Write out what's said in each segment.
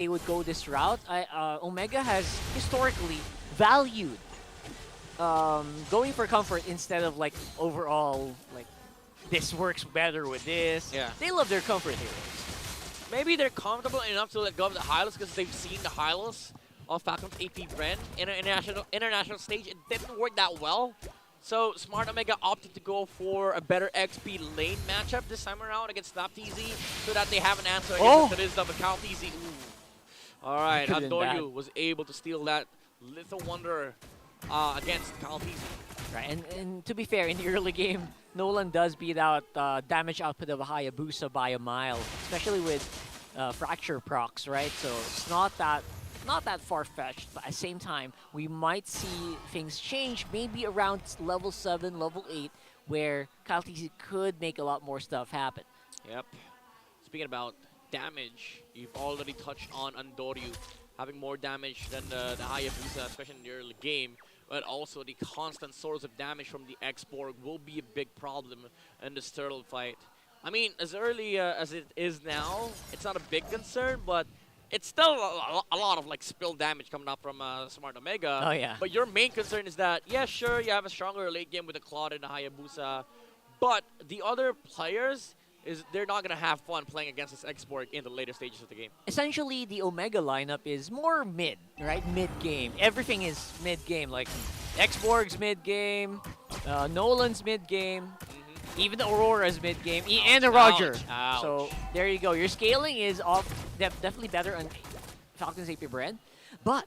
they would go this route. Omega has historically valued going for comfort instead of like overall like this works better with this. Yeah. They love their comfort heroes. Maybe they're comfortable enough to let go of the Hylos because they've seen the Hylos of Falcons Apbren in an international stage. It didn't work that well. So Smart Omega opted to go for a better XP lane matchup this time around against SnapTZ so that they have an answer against the Trizda, but CalTZ. Alright, Andoryu was able to steal that Little Wonder against CalTZ. Right, and to be fair, in the early game, Nolan does beat out damage output of a Hayabusa by a mile, especially with fracture procs, right? So it's not that far-fetched, but at the same time, we might see things change maybe around level 7, level 8, where CalTZ could make a lot more stuff happen. Yep. Speaking about damage, you've already touched on Andoryu having more damage than the Hayabusa, especially in the early game. But also the constant source of damage from the X-Borg will be a big problem in this turtle fight. I mean, as early as it is now, it's not a big concern, but it's still a lot of like spill damage coming up from Smart Omega. Oh yeah. But your main concern is that, yeah, sure, you have a stronger late game with the Claude and the Hayabusa, but the other players, they're not going to have fun playing against this X-Borg in the later stages of the game. Essentially, the Omega lineup is more mid, right? Mid-game. Everything is mid-game. Like, X-Borg's mid-game, Nolan's mid-game, even the Aurora's mid-game, and the Roger. Ouch. So, there you go. Your scaling is definitely better on Falcons Apbren. But,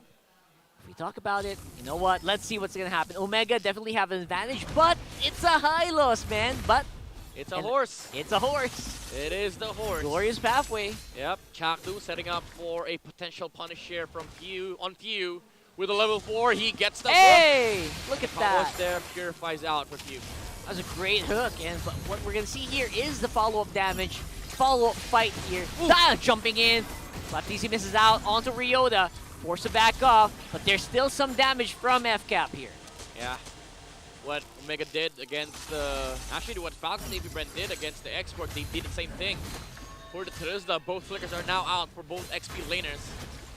if we talk about it, you know what? Let's see what's going to happen. Omega definitely have an advantage, but it's a high loss, man. But it's a horse. It's a horse. It is the horse. Glorious pathway. Yep. Chakdu setting up for a potential punish share from Few on Few with a level 4. He gets the Hey! Look at that. Combos there, purifies out for Few. That was a great hook, but what we're going to see here is the follow-up damage, follow-up fight here. Jumping in. SnapTZ misses out onto Ryota. Forced to back off, but there's still some damage from FCap here. Yeah. What Omega did against actually what Falcons Apbren did against the X-Borg, they did the same thing. For the Trizda, both flickers are now out for both XP laners.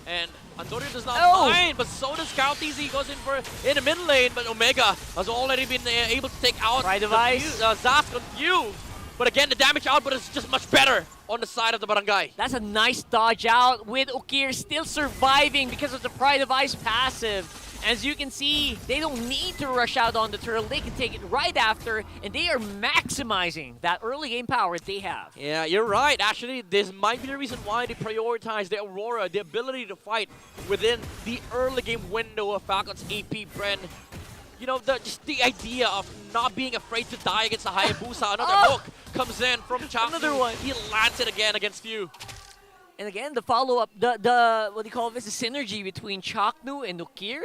And Andoryu does not mind, but so does CalTZ. He goes in the mid lane, but Omega has already been able to take out Zask on Few. But again, the damage output is just much better on the side of the Barangay. That's a nice dodge out with Ukir still surviving because of the Pride of Ice passive. As you can see, they don't need to rush out on the turtle. They can take it right after, and they are maximizing that early game power they have. Yeah, you're right. Actually, this might be the reason why they prioritize the Aurora, the ability to fight within the early game window of Falcons Apbren. You know, just the idea of not being afraid to die against the Hayabusa. Another hook comes in from Chaknu. Another one. He lands it again against Few. And again, the follow-up, the what do you call this? The synergy between Chaknu and Ukir.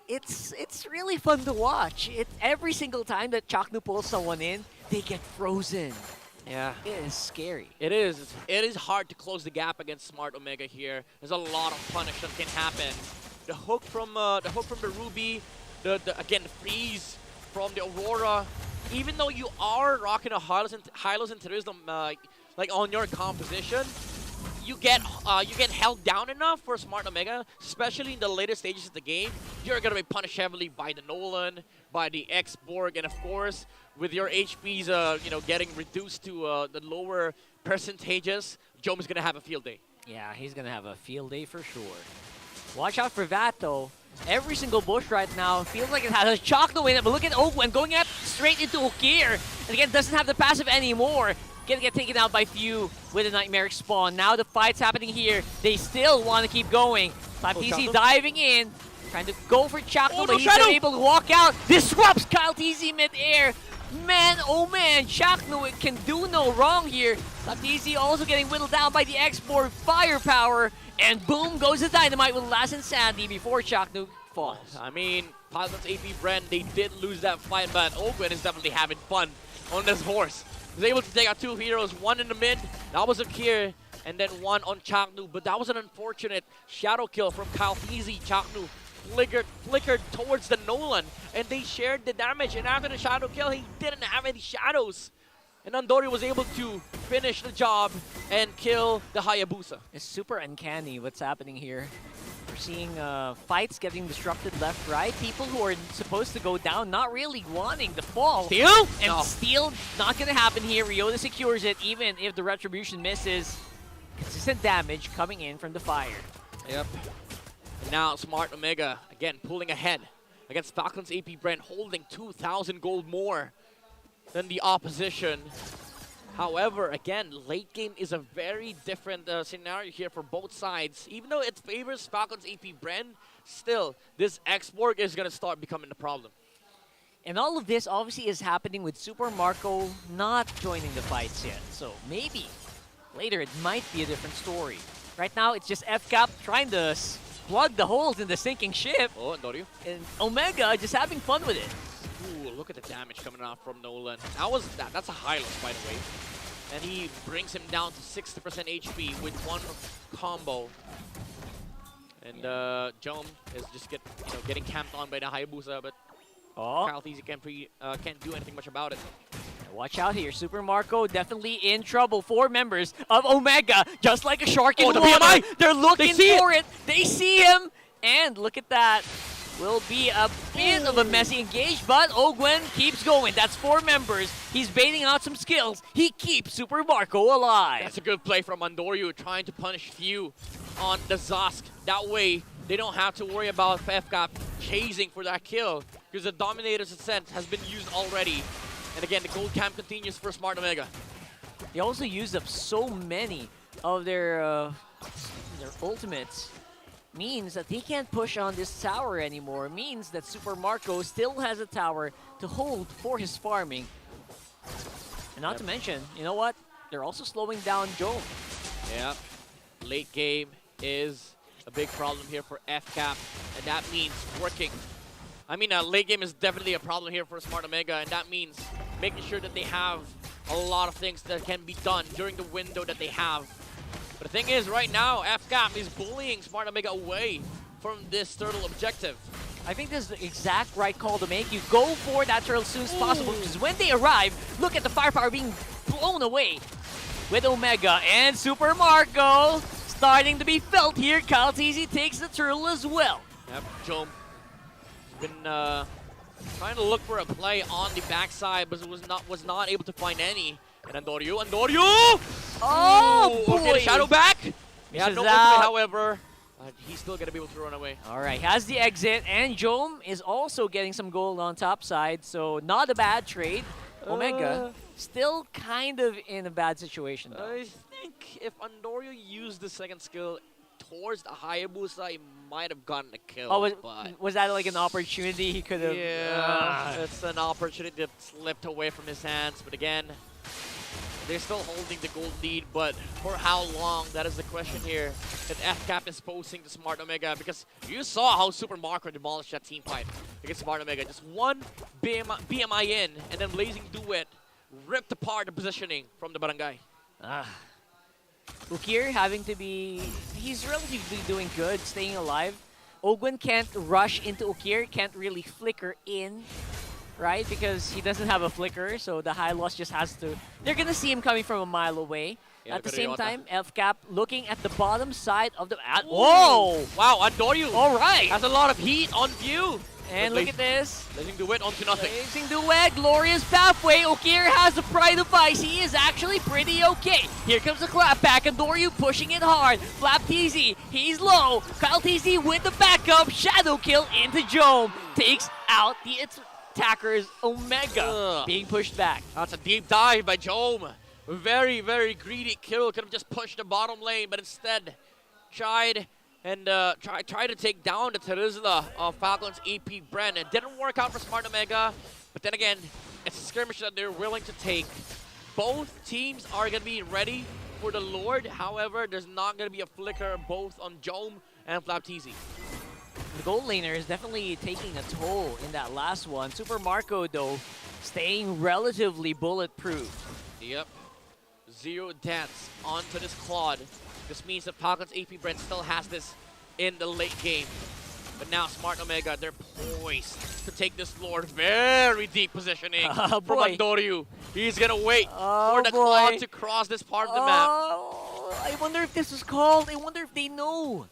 It's really fun to watch. Every single time that Chaknu pulls someone in, they get frozen. Yeah. It is scary. It is. It is hard to close the gap against Smart Omega here. There's a lot of punish that can happen. The hook from the Ruby, again the freeze from the Aurora. Even though you are rocking a Hylos and Trizda like on your composition, you get held down enough for Smart Omega, especially in the later stages of the game. You're gonna be punished heavily by the Nolan, by the X-Borg, and of course, with your HPs, getting reduced to the lower percentages, Jome is gonna have a field day. Yeah, he's gonna have a field day for sure. Watch out for that though. Every single bush right now feels like it has a Chaknu in it, but look at Ogwen going up straight into Ukir. And again, doesn't have the passive anymore. Gonna get taken out by Few with a Nightmaric Spawn. Now the fight's happening here. They still want to keep going. SnapTZ diving in, trying to go for Chaknu, but he's not able to walk out. Disrupts CalTZ mid-air. Man, oh man, Chaknu can do no wrong here. SnapTZ also getting whittled down by the X-Borg firepower. And boom goes the Dynamite with Last Insanity before Chaknu falls. I mean, Falcons Apbren, they did lose that fight, but Ogwen is definitely having fun on this horse. He was able to take out 2 heroes, one in the mid, that was Akir, and then one on Chaknu. But that was an unfortunate shadow kill from CalTZ. Chaknu flickered towards the Nolan, and they shared the damage. And after the shadow kill, he didn't have any shadows. and Andori was able to finish the job and kill the Hayabusa. It's super uncanny what's happening here. We're seeing fights getting disrupted left, right. People who are supposed to go down not really wanting to fall. Steal? And No. steal not going to happen here. Ryota secures it even if the Retribution misses. Consistent damage coming in from the fire. Yep. And now Smart Omega, again, pulling ahead against Falcons Apbren, holding 2,000 gold more than the opposition. However, again, late game is a very different scenario here for both sides. Even though it favors Falcons Apbren, still, this export is going to start becoming the problem. And all of this obviously is happening with Super Marco not joining the fights yet. So maybe later it might be a different story. Right now, it's just FCAP trying to plug the holes in the sinking ship. Oh, Andoryu. And Omega just having fun with it. Ooh, look at the damage coming out from Nolan. That's a Hylos, by the way. And he brings him down to 60% HP with one combo. And Jom is just getting camped on by the Hayabusa, but Kyle Theezy can't do anything much about it. Watch out here. Super Marco definitely in trouble. 4 members of Omega, just like a shark in the water. BMI! They're looking see for it. They see him. And look at that. Will be a bit of a messy engage, but Ogwen keeps going. That's 4 members. He's baiting out some skills. He keeps Super Marco alive. That's a good play from Andoryu, trying to punish Few on the Zosk. That way, they don't have to worry about FCAP chasing for that kill, because the Dominator's Ascent has been used already. And again, the gold camp continues for Smart Omega. They also used up so many of their ultimates. Means that they can't push on this tower anymore. Means that Super Marco still has a tower to hold for his farming. And not to mention, you know what? They're also slowing down Joe. Yeah, late game is a big problem here for FCAP, and that means working. I mean, late game is definitely a problem here for Smart Omega, and that means making sure that they have a lot of things that can be done during the window that they have. But the thing is, right now, FCAP is bullying Smart Omega away from this turtle objective. I think this is the exact right call to make. You go for that turtle as soon as possible, because when they arrive, look at the firepower being blown away with Omega and Super Marco starting to be felt here. Kyle Theezy takes the turtle as well. Yep, Jom has been trying to look for a play on the backside, but was not able to find any. And Andoryu! Oh, boy! Okay, the shadow back! He had no ultimate, out. however. He's still going to be able to run away. All right, has the exit, and Jom is also getting some gold on top side, so not a bad trade. Omega still kind of in a bad situation, though. I think if Andoryu used the second skill towards the Hayabusa, he might have gotten a kill. Oh, but was that like an opportunity he could have? yeah, it's an opportunity that slipped away from his hands. But again, they're still holding the gold lead, but for how long? That is the question here that FCAP is posing to Smart Omega, because you saw how Super Marco demolished that team fight against Smart Omega. Just one BMI in, and then Blazing Duet ripped apart the positioning from the Barangay. Ukir having to be... He's relatively doing good, staying alive. Ogwen can't rush into Ukir, can't really flicker in, right? Because he doesn't have a flicker, so the Hylos just has to... They're gonna see him coming from a mile away. Yeah, at the same Ryota. time, FCAP looking at the bottom side of the... Whoa! Wow, Andoryu All right! has a lot of heat on view. And But look at this. Blazing Duet onto nothing. Blazing Duet, glorious pathway. Okir has the pride of ice. He is actually pretty okay. Here comes the clap back, and Doryu pushing it hard. Flap Teasy, he's low. Kyle Teasy with the backup. Shadow kill into Jome. Takes out the attackers. Omega being pushed back. That's a deep dive by Jome. Very, very greedy kill. Could have just pushed the bottom lane, but instead tried to take down the Terizla of Falcons Apbren. It didn't work out for Smart Omega, but then again, it's a skirmish that they're willing to take. Both teams are going to be ready for the Lord. However, there's not going to be a flicker both on Jome and Flapteezy. The gold laner is definitely taking a toll in that last one. Super Marco, though, staying relatively bulletproof. Yep. 0 deaths onto this Claude. This means that Falcons Apbren still has this in the late game. But now Smart Omega, they're poised to take this Lord. Very deep positioning from Andoryu. He's gonna wait for the cloud to cross this part of the map. I wonder if this is called. I wonder if they know.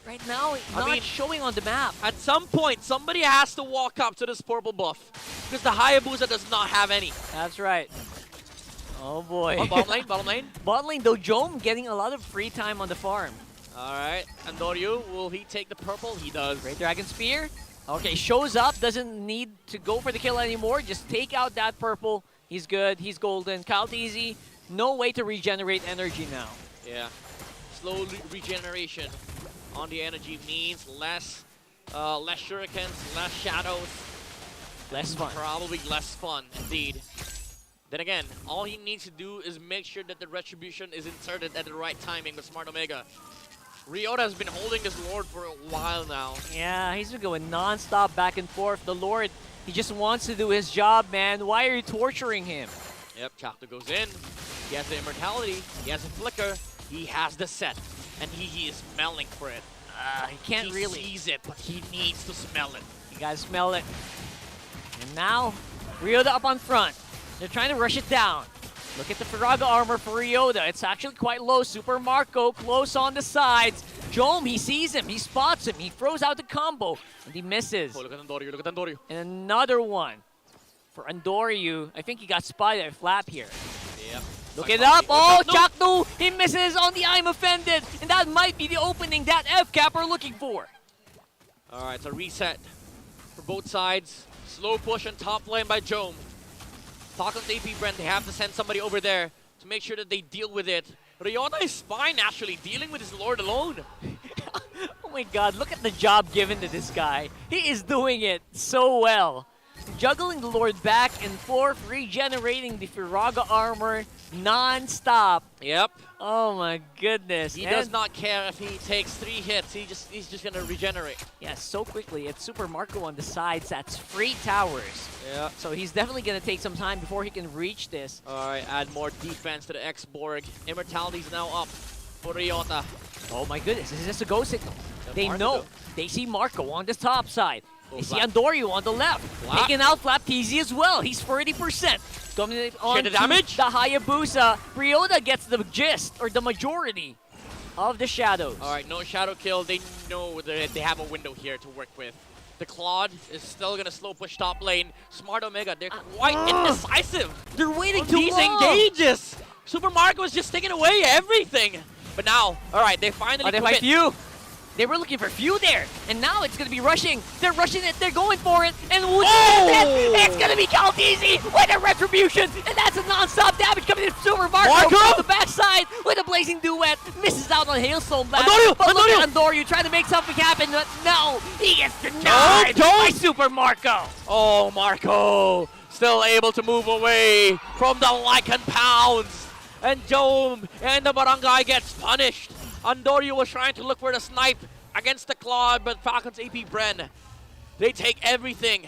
Right now, it's not showing on the map. At some point, somebody has to walk up to this purple buff because the Hayabusa does not have any. That's right. Oh boy. Oh, bottom lane, bottom lane. Bottom lane, though, Jome getting a lot of free time on the farm. Alright, Andoryu, will he take the purple? He does. Great Dragon Spear. Okay, shows up, doesn't need to go for the kill anymore. Just take out that purple. He's good, he's golden. Kalteezy, no way to regenerate energy now. Yeah, slow regeneration on the energy means less shurikens, less shadows. Less fun. Probably less fun, indeed. Then again, all he needs to do is make sure that the retribution is inserted at the right timing with Smart Omega. Ryota has been holding this Lord for a while now. Yeah, he's been going non-stop back and forth. The Lord, he just wants to do his job, man. Why are you torturing him? Yep, Chakto goes in. He has the immortality. He has a flicker. He has the set. And he is smelling for it. He can't really. He sees it, but he needs to smell it. You gotta smell it. And now, Ryota up on front. They're trying to rush it down. Look at the Firaga armor for Ryota. It's actually quite low. Super Marco close on the sides. Jome, he sees him. He spots him. He throws out the combo. And he misses. Oh, look at Andoryu. Look at Andoryu. And another one for Andoryu. I think he got spotted at Flap here. Yep. Look it up. Oh, Chaknu. He misses on the I'm offended. And that might be the opening that F-Cap are looking for. All right, so reset for both sides. Slow push on top lane by Jome. Falcons Apbren, they have to send somebody over there to make sure that they deal with it. Ryota is fine, actually, dealing with his Lord alone. Oh my god, look at the job given to this guy. He is doing it so well. Juggling the Lord back and forth, regenerating the Firaga armor non-stop. Yep. Oh my goodness. He does not care if he takes 3 hits. He's just gonna regenerate. Yeah, so quickly. It's Super Marco on the sides. That's free towers. Yeah. So he's definitely gonna take some time before he can reach this. Alright, add more defense to the X-Borg. Immortality's now up for Ryota. Oh my goodness, is this a go signal? They Marco, know. though. They see Marco on the top side. Oh, They see Flap. Andoryu on the left. Flap. Taking out Flap-TZ as well. He's 40%. Coming on the damage? the Hayabusa. Ryota gets the gist, or the majority, of the shadows. Alright, no shadow kill. They know that they have a window here to work with. The Claude is still gonna slow push top lane. Smart Omega, they're quite indecisive. They're waiting On too these long. engages. Super Marco is just taking away everything. But now, alright, they finally They commit. fight few. They were looking for few there, and now it's gonna be rushing. They're rushing it. They're going for it, and it's gonna be Kalteezy with a retribution, and that's a non-stop damage coming in from Super Marco on the backside with a blazing duet. Misses out on Hailstone Blast. But look at Andoryu trying to make something happen. But no, he gets denied by Super Marco. Oh, Marco still able to move away from the Lycan Pounds. And Jome and the Barangay gets punished. Andoryu was trying to look for the snipe against the Claude, but Falcons Apbren, they take everything.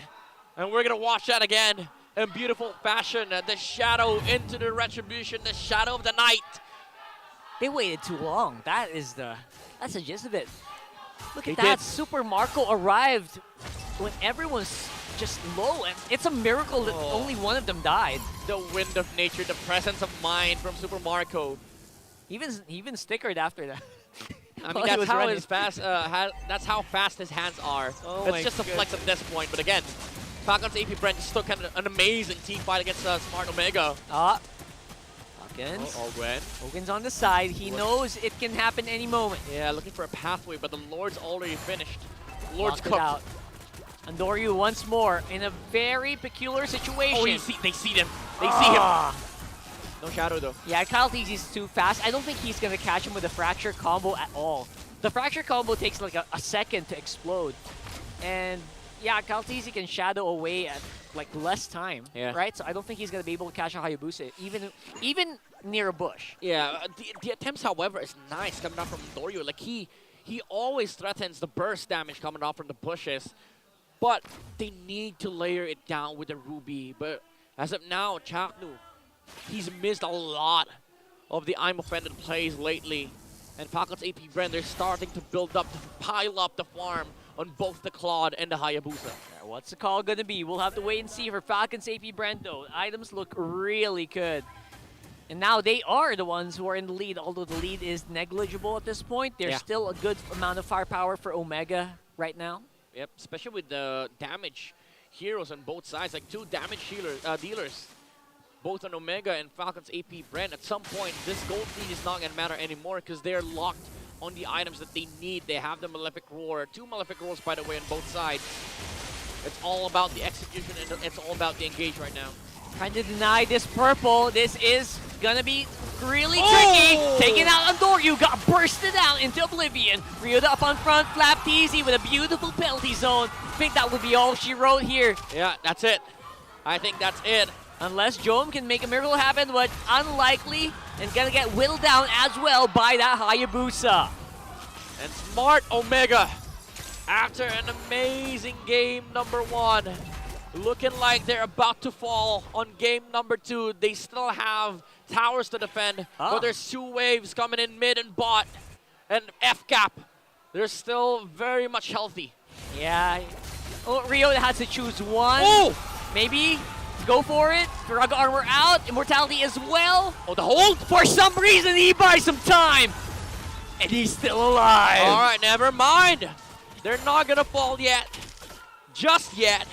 And we're going to watch that again in beautiful fashion. The shadow into the retribution, the shadow of the night. They waited too long. That's the gist of it. Look at that. Super Marco arrived when everyone's just low, and it's a miracle that only one of them died. The wind of nature, the presence of mind from Super Marco. He even stickered after that. I mean, that's how his fast. That's how fast his hands are. It's just a flex at this point. But again, Falcons Apbren just took an amazing team fight against Smart Omega. Falcons. Ogwen. On the side. He knows it can happen any moment. Yeah, looking for a pathway, but the Lord's already finished. Lord's cooked. Out. Andoryu once more in a very peculiar situation. Oh, they see them. They see him. No shadow though. Yeah, Kalteezy is too fast. I don't think he's gonna catch him with a fracture combo at all. The fracture combo takes like a second to explode. And yeah, Kalteezy can shadow away at like less time. Yeah. Right? So I don't think he's gonna be able to catch a Hayabusa even near a bush. Yeah, the attempts, however, is nice coming out from Andoryu. Like he always threatens the burst damage coming off from the bushes. But they need to layer it down with the Ruby. But as of now, Chaknu, he's missed a lot of the I'm Offended plays lately. And Falcons Apbren, they're starting to build up, to pile up the farm on both the Claude and the Hayabusa. What's the call going to be? We'll have to wait and see for Falcons Apbren though. Items look really good. And now they are the ones who are in the lead, although the lead is negligible at this point. There's still a good amount of firepower for Omega right now. Yep, especially with the damage heroes on both sides, like 2 damage dealers, both on Omega and Falcons Apbren. At some point, this gold lead is not going to matter anymore because they're locked on the items that they need. They have the Malefic Roar, 2 Malefic Roars, by the way, on both sides. It's all about the execution and it's all about the engage right now. Trying to deny this purple. This is gonna be really tricky. Taking out Andoryu, got bursted out into oblivion. Ryoda up on front, flapped easy with a beautiful penalty zone. I think that would be all she wrote here. Yeah, that's it. I think that's it. Unless Jome can make a miracle happen, but unlikely. And gonna get whittled down as well by that Hayabusa. And Smart Omega, after an amazing game number 1, looking like they're about to fall on game number 2. They still have towers to defend, but there's 2 waves coming in mid and bot. And F-Cap, they're still very much healthy. Yeah. Oh, Ryoda has to choose one. Maybe go for it. Drug armor out. Immortality as well. Oh, the hold? For some reason, he buys some time. And he's still alive. All right, never mind. They're not going to fall yet. Just yet.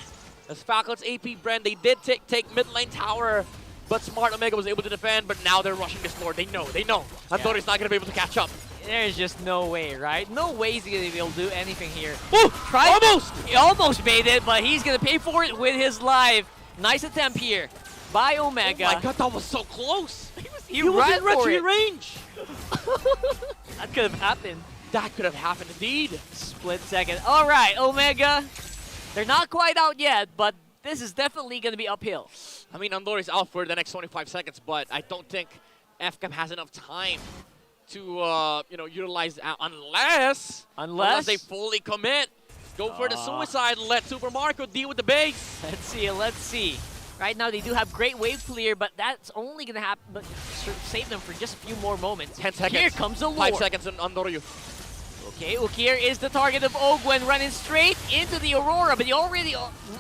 As Falcons Apbren, they did take mid lane tower, but Smart Omega was able to defend, but now they're rushing this floor. They know. Andori's not going to be able to catch up. There's just no way, right? No way he's going to be able to do anything here. Ooh, almost! He almost made it, but he's going to pay for it with his life. Nice attempt here by Omega. Oh my god, that was so close. He was ran in for it. range. That could have happened. That could have happened indeed. Split second. All right, Omega. They're not quite out yet, but this is definitely going to be uphill. I mean, Andori's out for the next 25 seconds, but I don't think FCAM has enough time to, utilize that unless they fully commit. Go for the suicide. Let Super Marco deal with the base. Let's see. Right now, they do have great wave clear, but that's only going to happen, but save them for just a few more moments. 10 seconds. Here comes the lure. 5 seconds on Andoryu. Okay, Ukir is the target of Ogwen, running straight into the Aurora, but he already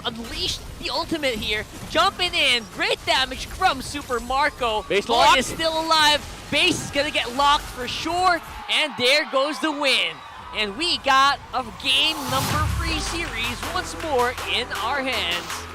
unleashed the ultimate here. Jumping in, great damage from Super Marco. Base Lord lock. is still alive. Base is going to get locked for sure, and there goes the win. And we got a game number 3 series once more in our hands.